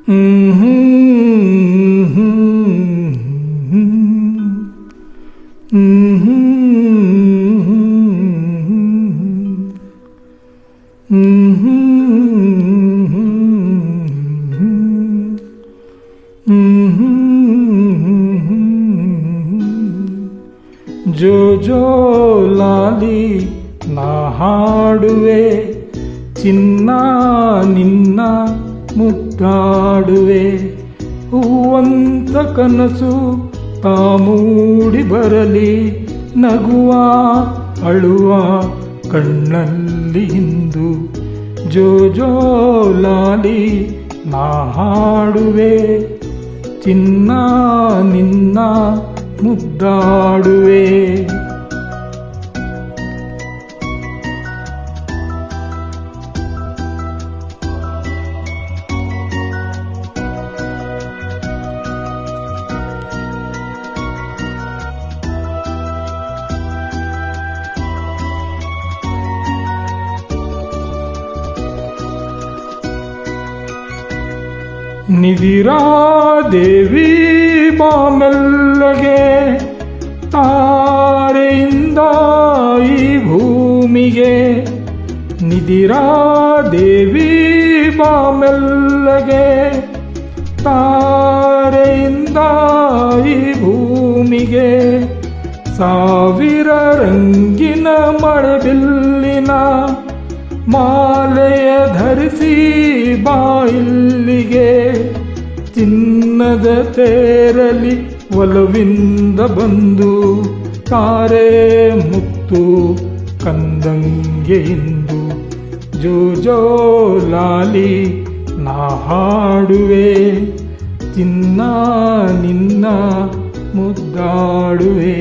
ಜೋ ಜೋ ಲಾಲಿ ನಾ ಹಾಡುವೆ, ಚಿನ್ನ ನಿನ್ನ ಮುದ್ದಾಡುವೆ. ಹೂವಂತ ಕನಸು ತಾ ಮೂಡಿ ಬರಲಿ, ನಗುವ ಅಳುವ ಕಣ್ಣಲ್ಲಿ ಇಂದು. ಜೋ ಜೋ ಲಾಲಿ ನಾ ಹಾಡುವೆ, ಚಿನ್ನ ನಿನ್ನ ಮುದ್ದಾಡುವೆ. ನಿದಿರಾ ದೇವಿ ಬಾಮೆಲ್ಲಗೆ, ತಾರೆಯಿಂದ ಈ ಭೂಮಿಗೆ. ನಿದಿರಾ ದೇವಿ ಬಾಮೆಲ್ಲಗೆ, ತಾರೆಯಿಂದ ಈ ಭೂಮಿಗೆ. ಸಾವಿರ ರಂಗಿನ ಮಳೆಬಿಲ್ಲಿನ ಮಾಲೆಯ ಧರಿಸಿ ಬಾಯಿಲ್ಲಿಗೆ. ಚಿನ್ನದ ತೇರಲಿ ಒಲವಿಂದ ಬಂದು, ತಾರೆ ಮುತ್ತು ಕಂದಂಗೆ ಇಂದು. ಜೋ ಜೋ ಲಾಲಿ ನಾ ಹಾಡುವೆ, ಚಿನ್ನ ನಿನ್ನ ಮುದ್ದಾಡುವೆ.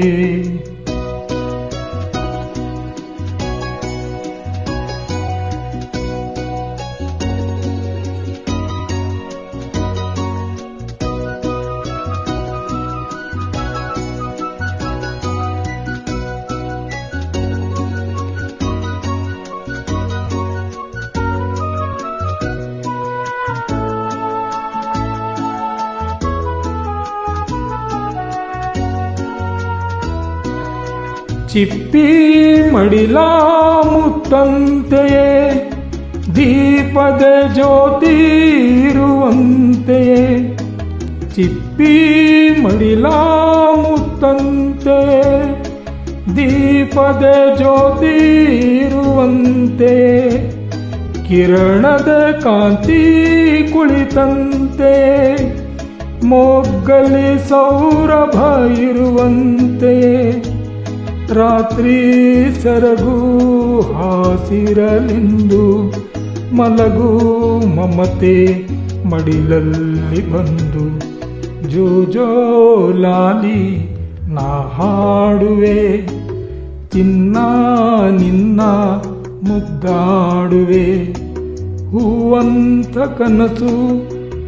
ಚಿಪ್ಪಿ ಮಡಿಲ ಮುತ್ತಂತೆಯೇ, ದೀಪದ ಜ್ಯೋತಿ ಇರುವಂತೆಯೇ. ಚಿಪ್ಪಿ ಮಡಿಲ ಮುತ್ತಂತೆಯೇ, ದೀಪದ ಜ್ಯೋತಿ ಇರುವಂತೆಯೇ. ಕಿರಣದ ಕಾಂತಿ ಕುಳಿತಂತೆ, ಮೊಗ್ಗಲಿ ಸೌರಭ ಇರುವಂತೆಯೇ. ರಾತ್ರಿ ಸರಗು ಹಾಸಿರಲೆಂದು, ಮಲಗು ಮಮತೆ ಮಡಿಲಲ್ಲಿ ಬಂದು. ಜೋ ಜೋ ಲಾಲಿ ನಾ ಹಾಡುವೆ, ಚಿನ್ನ ನಿನ್ನ ಮುದ್ದಾಡುವೆ. ಹೂವಂತ ಕನಸು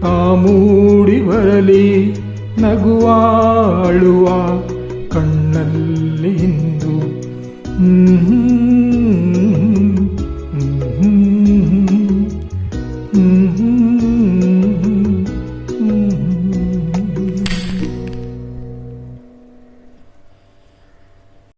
ತಾ ಮೂಡಿ ಬರಲಿ, ನಗುವ ಅಳುವ ಕಣ್ಣಲ್ಲಿ ಇಂದು.